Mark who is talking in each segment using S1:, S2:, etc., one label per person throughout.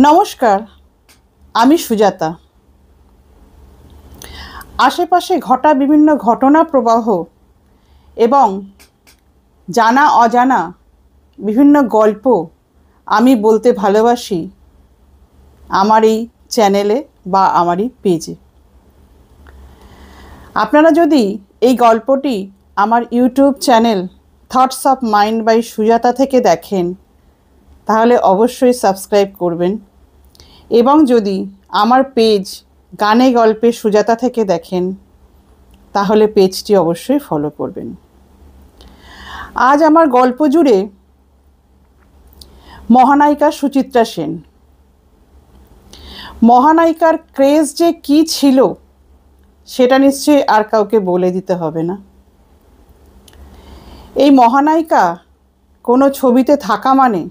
S1: নমস্কার, আমি সুজাতা। আশেপাশে ঘটা বিভিন্ন ঘটনা প্রবাহ এবং জানা অজানা বিভিন্ন গল্প আমি বলতে ভালোবাসি আমার এই চ্যানেলে বা আমার এই পেজে। আপনারা যদি এই গল্পটি আমার YouTube channel thoughts of mind by Sujata থেকে দেখেন তাহলে অবশ্যই সাবস্ক্রাইব করবেন, এবং যদি আমার পেজ গানে গল্পে সুজাতা থেকে দেখেন তাহলে পেজটি অবশ্যই ফলো করবেন। আজ আমার গল্প জুড়ে মহানায়িকা সুচিত্রা সেন। মহানায়িকার ক্রেজ যে কী ছিল সেটা নিশ্চয়ই আর কাউকে বলে দিতে হবে না। এই মহানায়িকা কোনো ছবিতে থাকা মানে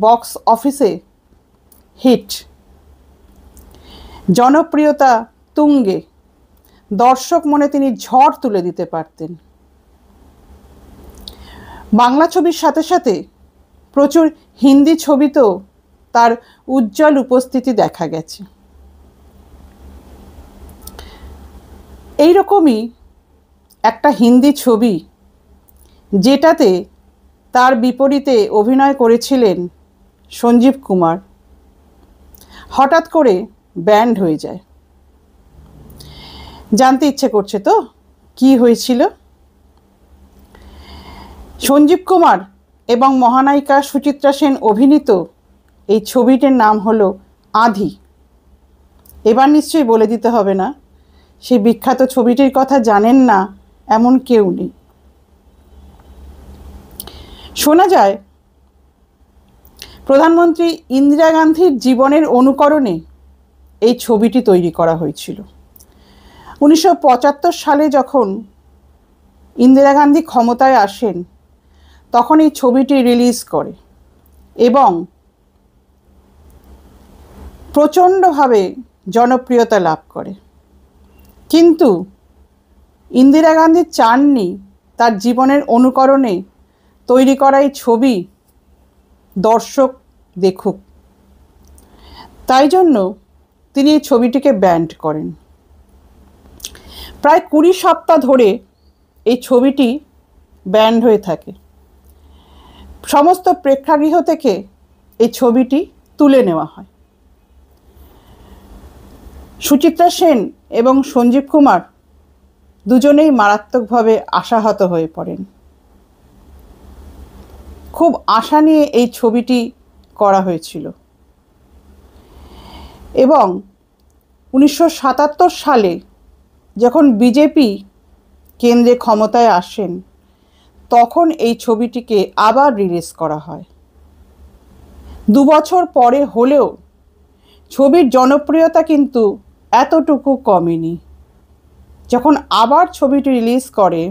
S1: বক্স অফিসে হিট, জনপ্রিয়তা তুঙ্গে, দর্শক মনে তিনি ঝড় তুলে দিতে পারতেন। বাংলা ছবির সাথে সাথে প্রচুর হিন্দি ছবিতেও তার উজ্জ্বল উপস্থিতি দেখা গেছে। এই রকমই একটা হিন্দি ছবি যেটাতে তার বিপরীতে অভিনয় করেছিলেন সঞ্জীব কুমার, হঠাৎ করে ব্যান্ড হয়ে যায়। জানতে ইচ্ছে করছে তো কি হয়েছিল? সঞ্জীব কুমার এবং মহানায়িকা সুচিত্রা সেন অভিনীত এই ছবিটির নাম হলো আঁধি। এবার নিশ্চয়ই বলে দিতে হবে না সেই বিখ্যাত ছবিটির কথা জানেন না এমন কেউ নেই। শোনা যায় প্রধানমন্ত্রী ইন্দিরা গান্ধীর জীবনের অনুকরণে এই ছবিটি তৈরি করা হয়েছিল। 1975 সালে যখন ইন্দিরা গান্ধী ক্ষমতায় আসেন তখন এই ছবিটি রিলিজ করে এবং প্রচণ্ডভাবে জনপ্রিয়তা লাভ করে। কিন্তু ইন্দিরা গান্ধী চাননি তার জীবনের অনুকরণে তৈরি করা এই ছবি দর্শক দেখুক, তাই জন্য তিনি এই ছবিটিকে ব্যান্ড করেন। প্রায় 20 সপ্তাহ ধরে এই ছবিটি ব্যান্ড হয়ে থাকে। সমস্ত প্রেক্ষাগৃহ থেকে এই ছবিটি তুলে নেওয়া হয়। সুচিত্রা সেন এবং সঞ্জীব কুমার দুজনেই মারাত্মকভাবে আশাহত হয়ে পড়েন। খুব আশা নিয়ে এই ছবিটি করা হয়েছিল এবং 1977 সালে যখন বিজেপি কেন্দ্রে ক্ষমতায় আসেন তখন এই ছবিটিকে আবার রিলিজ করা হয়। 2 বছর পরে হলেও ছবির জনপ্রিয়তা কিন্তু এতটুকু কমেনি। যখন আবার ছবিটি রিলিজ করে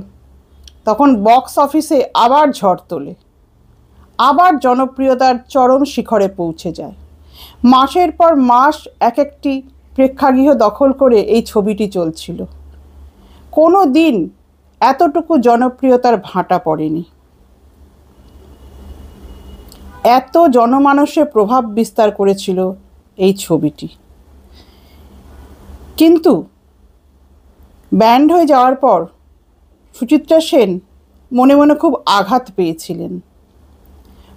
S1: তখন বক্স অফিসে আবার ঝড় তোলে, আবার জনপ্রিয়তার চরম শিখরে পৌঁছে যায়। মাসের পর মাস এক একটি প্রেক্ষাগৃহ দখল করে এই ছবিটি চলছিল। কোনো দিন এতটুকু জনপ্রিয়তার ভাঁটা পড়েনি। এত জনমানসে প্রভাব বিস্তার করেছিল এই ছবিটি। কিন্তু ব্যান্ড হয়ে যাওয়ার পর সুচিত্রা সেন মনে মনে খুব আঘাত পেয়েছিলেন।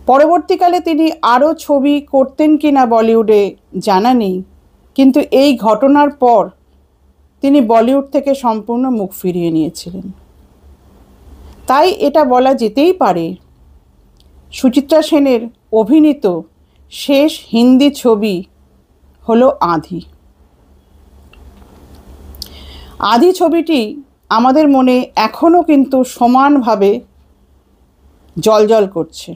S1: পরবর্তীকালে তিনি আরও ছবি করতেন কিনা বলিউডে জানা নেই, কিন্তু এই ঘটনার পর তিনি বলিউড থেকে সম্পূর্ণ মুখ ফিরিয়ে নিয়েছিলেন। তাই এটা বলা যেতেই পারে সুচিত্রা সেনের অভিনীত শেষ হিন্দি ছবি হলো আঁধি। আঁধি ছবিটি আমাদের মনে এখনও কিন্তু সমানভাবে জ্বলজ্বল করছে।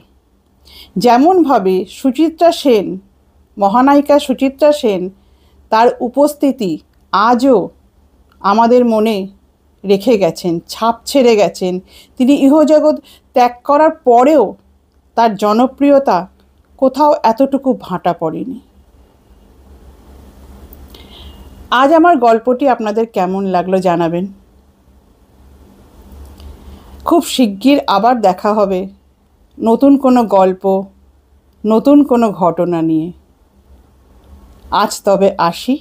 S1: যেমনভাবে সুচিত্রা সেন, মহানায়িকা সুচিত্রা সেন, তার উপস্থিতি আজও আমাদের মনে রেখে গেছেন, ছাপ ছেড়ে গেছেন। তিনি ইহজগৎ ত্যাগ করার পরেও তার জনপ্রিয়তা কোথাও এতটুকু ভাঁটা পড়েনি। আজ আমার গল্পটি আপনাদের কেমন লাগলো জানাবেন। খুব শিগগির আবার দেখা হবে নতুন কোনো গল্প, নতুন কোনো ঘটনা নিয়ে। আজ তবে আসি।